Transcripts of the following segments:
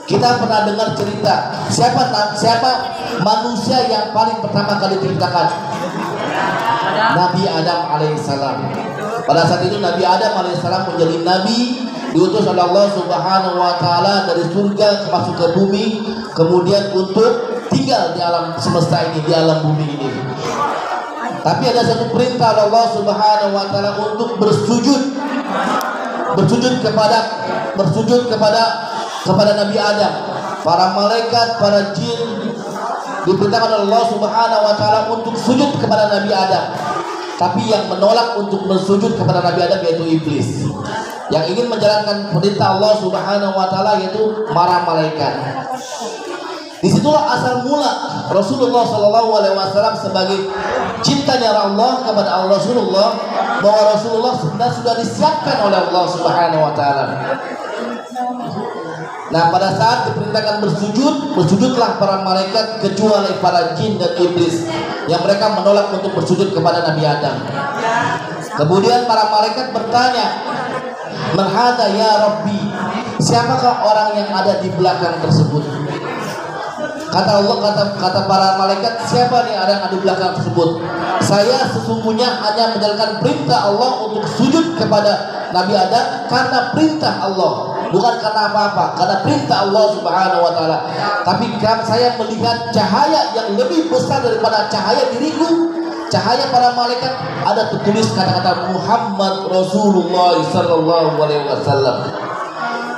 Kita pernah dengar cerita siapa manusia yang paling pertama kali diciptakan? Nabi Adam alaihissalam. Pada saat itu Nabi Adam alaihissalam menjadi nabi, diutus oleh Allah Subhanahu wa taala dari surga masuk ke bumi, kemudian untuk tinggal di alam semesta ini, di alam bumi ini. Tapi ada satu perintah Allah Subhanahu wa taala untuk bersujud kepada Nabi Adam. Para malaikat, para jin diperintahkan oleh Allah Subhanahu wa taala untuk sujud kepada Nabi Adam. Tapi yang menolak untuk bersujud kepada Nabi Adam yaitu iblis, yang ingin menjalankan perintah Allah Subhanahu wa taala, yaitu para malaikat. Disitulah asal mula Rasulullah SAW sebagai cintanya Allah kepada Rasulullah, bahwa Rasulullah sebenarnya sudah disiapkan oleh Allah Subhanahu wa taala. Nah, pada saat diperintahkan bersujudlah para malaikat kecuali para jin dan iblis, yang mereka menolak untuk bersujud kepada Nabi Adam. Kemudian para malaikat bertanya, "Man hadza ya Rabbi?" Siapakah orang yang ada di belakang tersebut? Kata Allah, kata para malaikat, siapa nih yang ada di belakang tersebut? Saya sesungguhnya hanya menjalankan perintah Allah untuk sujud kepada Nabi Adam karena perintah Allah, bukan karena apa-apa, karena perintah Allah Subhanahu wa taala. Tapi saya melihat cahaya yang lebih besar daripada cahaya diriku, cahaya para malaikat. Ada tertulis kata-kata Muhammad Rasulullah sallallahu alaihi wasallam.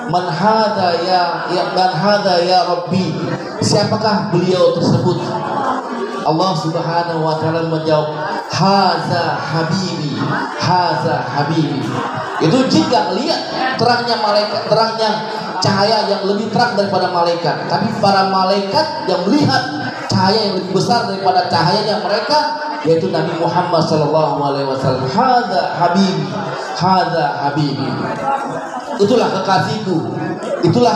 Man hadza ya Rabbi? Siapakah beliau tersebut? Allah Subhanahu wa taala menjawab, haza habibi, haza habibi. Itu jika melihat terangnya malaikat, terangnya cahaya yang lebih terang daripada malaikat. Tapi para malaikat yang melihat cahaya yang lebih besar daripada cahayanya mereka, yaitu Nabi Muhammad sallallahu alaihi wasallam. Haza habibi, haza habibi. Itulah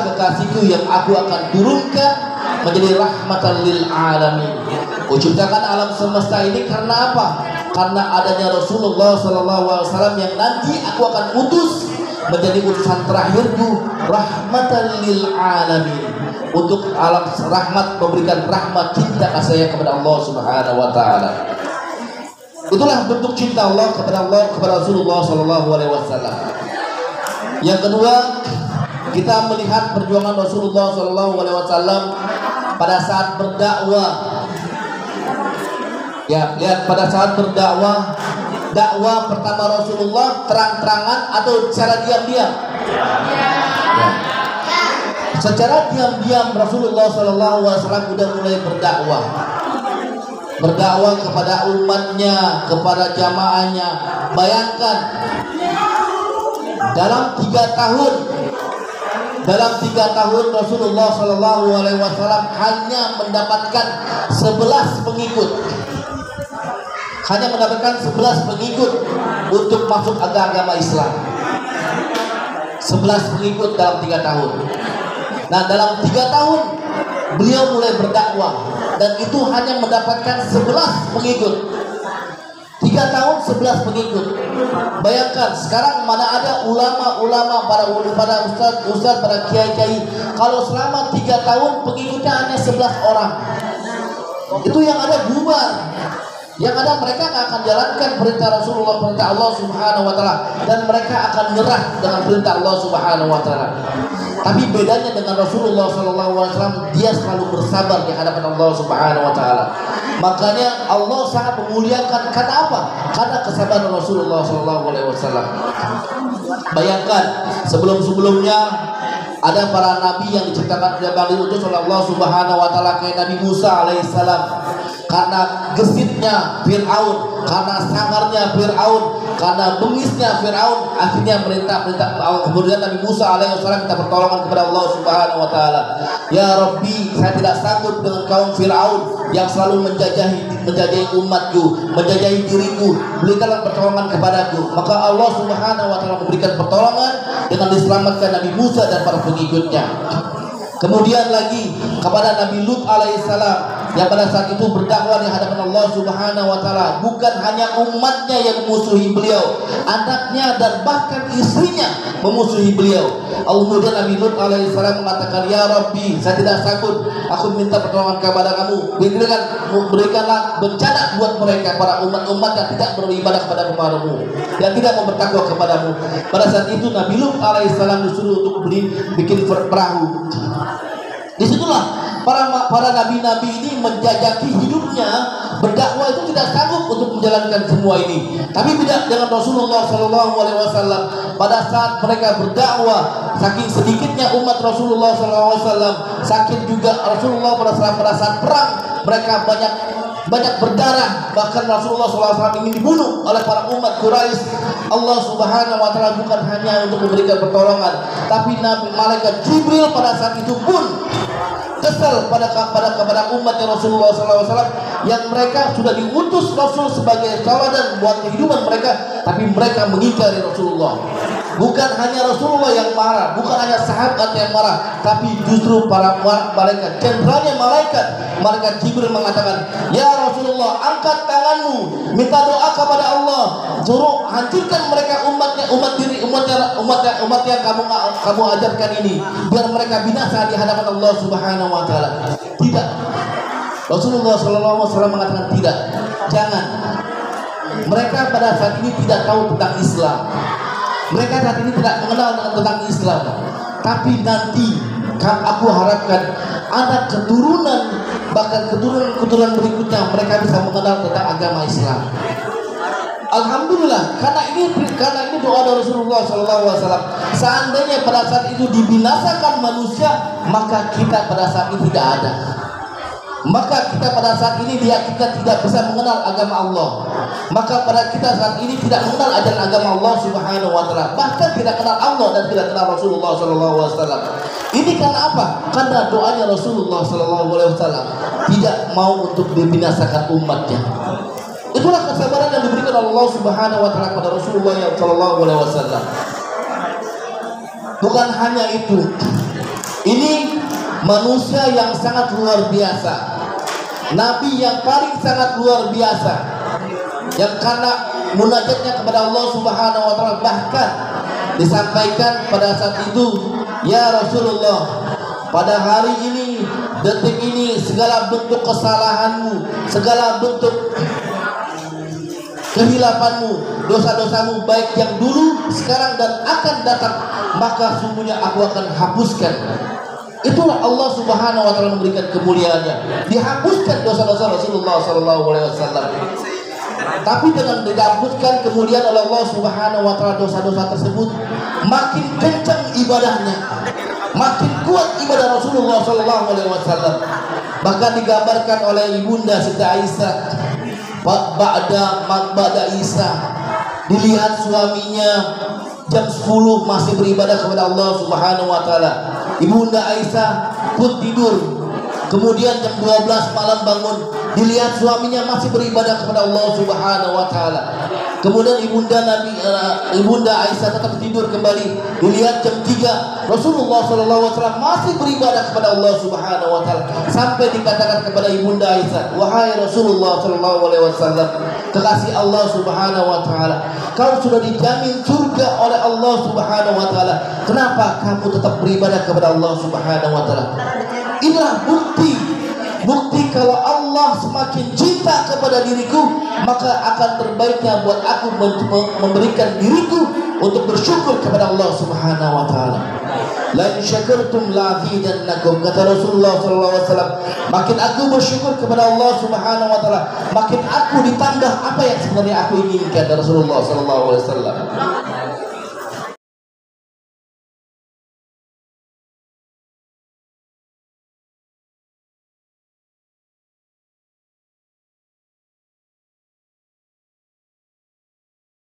kekasihku yang aku akan turunkan menjadi rahmatan lil alamin. Kuciptakan alam semesta ini karena apa? Karena adanya Rasulullah SAW yang nanti aku akan utus menjadi utusan terakhirku, rahmatan lil alamin, untuk alam rahmat, memberikan rahmat cinta kasih kepada Allah Subhanahu wa taala. Itulah bentuk cinta Allah kepada Rasulullah SAW. Yang kedua, kita melihat perjuangan Rasulullah SAW pada saat berdakwah. Ya, lihat pada saat berdakwah, dakwah pertama Rasulullah terang-terangan atau secara diam-diam? Ya. Secara diam-diam Rasulullah SAW sudah mulai berdakwah kepada umatnya, kepada jamaahnya. Bayangkan, dalam 3 tahun Rasulullah SAW hanya mendapatkan 11 pengikut. Hanya mendapatkan 11 pengikut untuk masuk agama Islam. 11 pengikut dalam 3 tahun. Nah, dalam 3 tahun beliau mulai berdakwah, dan itu hanya mendapatkan 11 pengikut. 3 tahun 11 pengikut. Bayangkan sekarang mana ada ulama-ulama, para ustaz, para kiai-kiai, kalau selama 3 tahun pengikutnya hanya 11 orang. Itu yang ada bubar. Yang ada mereka akan jalankan perintah Rasulullah, perintah Allah Subhanahu wa taala, dan mereka akan nyerah dengan perintah Allah Subhanahu wa taala. Tapi bedanya dengan Rasulullah SAW, dia selalu bersabar di hadapan Allah Subhanahu wa taala. Makanya Allah sangat memuliakan, karena apa? Karena kesabaran Rasulullah SAW. Bayangkan sebelum-sebelumnya ada para nabi yang diciptakan yang diutus oleh Allah Subhanahu wa taala, kayak Nabi Musa alaihissalam. Karena gesitnya Fir'aun, karena sangarnya Fir'aun, karena bengisnya Fir'aun, akhirnya perintah kemudian Nabi Musa alaihissalam minta pertolongan kepada Allah Subhanahu wa taala. Ya Rabbi, saya tidak sanggup dengan kaum Fir'aun yang selalu menjajahi umatku, menjajahi diriku. Berikanlah pertolongan kepadaku. Maka Allah Subhanahu wa taala memberikan pertolongan dengan diselamatkan Nabi Musa dan para pengikutnya. Kemudian lagi kepada Nabi Lut alaihissalam, yang pada saat itu berdakwah di hadapan Allah Subhanahu wa taala, bukan hanya umatnya yang memusuhi beliau, anaknya dan bahkan istrinya memusuhi beliau. Kemudian Nabi Lut alaihissalam mengatakan, "Ya Rabbi, saya tidak sanggup, aku minta pertolongan kepada kamu. Berikanlah bencana buat mereka, para umat-umat yang tidak beribadah kepada kepadamu, yang tidak mau bertakwa kepadamu." Pada saat itu Nabi Lut alaihissalam disuruh untuk bikin perahu. Disitulah para nabi-nabi ini menjajaki hidupnya, berdakwah itu tidak sanggup untuk menjalankan semua ini. Tapi beda dengan Rasulullah SAW. Pada saat mereka berdakwah, saking sedikitnya umat Rasulullah SAW, saking juga Rasulullah pada saat perang mereka banyak berdarah, bahkan Rasulullah SAW ingin dibunuh oleh para umat Quraisy. Allah Subhanahu wa taala bukan hanya untuk memberikan pertolongan, tapi Nabi malaikat Jibril pada saat itu pun kesal kepada umatnya Rasulullah SAW yang mereka sudah diutus Rasul sebagai tauladan buat kehidupan mereka, tapi mereka mengingkari Rasulullah. Bukan hanya Rasulullah yang marah, bukan hanya sahabat yang marah, tapi justru para malaikat, jenderalnya malaikat Jibril mengatakan, "Ya Rasulullah, angkat tanganmu, minta doa kepada Allah, suruh hancurkan mereka umat yang kamu ajarkan ini, biar mereka binasa di hadapan Allah Subhanahu wa taala." Tidak. Rasulullah SAW mengatakan tidak, jangan. Mereka pada saat ini tidak tahu tentang Islam. Mereka saat ini tidak mengenal tentang Islam. Tapi nanti aku harapkan ada keturunan, bahkan keturunan berikutnya mereka bisa mengenal tentang agama Islam. Alhamdulillah, karena ini doa dari Rasulullah SAW. Seandainya pada saat itu dibinasakan manusia, maka kita pada saat ini tidak ada. Maka kita pada saat ini kita tidak bisa mengenal agama Allah. Maka pada kita saat ini tidak mengenal ajaran agama Allah Subhanahu wa taala. Bahkan tidak kenal Allah dan tidak kenal Rasulullah SAW. Ini karena apa? Karena doanya Rasulullah SAW tidak mau untuk dibinasakan umatnya. Itulah kesabaran yang diberikan Allah Subhanahu wa taala kepada Rasulullah SAW. Bukan hanya itu. Ini manusia yang sangat luar biasa, nabi yang paling sangat luar biasa, yang karena munajatnya kepada Allah Subhanahu wa taala bahkan disampaikan pada saat itu, "Ya Rasulullah, pada hari ini, detik ini, segala bentuk kesalahanmu, segala bentuk kehilafanmu, dosa-dosamu baik yang dulu, sekarang dan akan datang, maka sungguhnya aku akan hapuskan." Itulah Allah Subhanahu wa taala memberikan kemuliaannya. Dihapuskan dosa-dosa Rasulullah SAW. Tapi dengan dihapuskan kemuliaan oleh Allah Subhanahu wa taala dosa-dosa tersebut, makin kencang ibadahnya, makin kuat ibadah Rasulullah SAW. Bahkan digambarkan oleh ibunda Siti Aisyah, Ba'da Isa, dilihat suaminya jam 10 masih beribadah kepada Allah Subhanahu wa taala. Ibunda Aisyah pun tidur. Kemudian jam 12 malam bangun, dilihat suaminya masih beribadah kepada Allah Subhanahu wa taala. Kemudian ibunda Aisyah tetap tidur kembali. Dilihat jam 3 Rasulullah SAW masih beribadah kepada Allah Subhanahu wa taala. Sampai dikatakan kepada ibunda Aisyah, "Wahai Rasulullah SAW, kekasih Allah Subhanahu wa taala, kau sudah dijamin surga oleh Allah Subhanahu wa taala. Kenapa kamu tetap beribadah kepada Allah Subhanahu wa taala?" Inilah bukti kalau Allah semakin cinta kepada diriku, maka akan terbaiknya buat aku memberikan diriku untuk bersyukur kepada Allah Subhanahu wa taala. La in syakartum la azidannakum, kata Rasulullah SAW. Makin aku bersyukur kepada Allah Subhanahu wa taala, makin aku ditambah apa yang sebenarnya aku inginkan, dari Rasulullah SAW.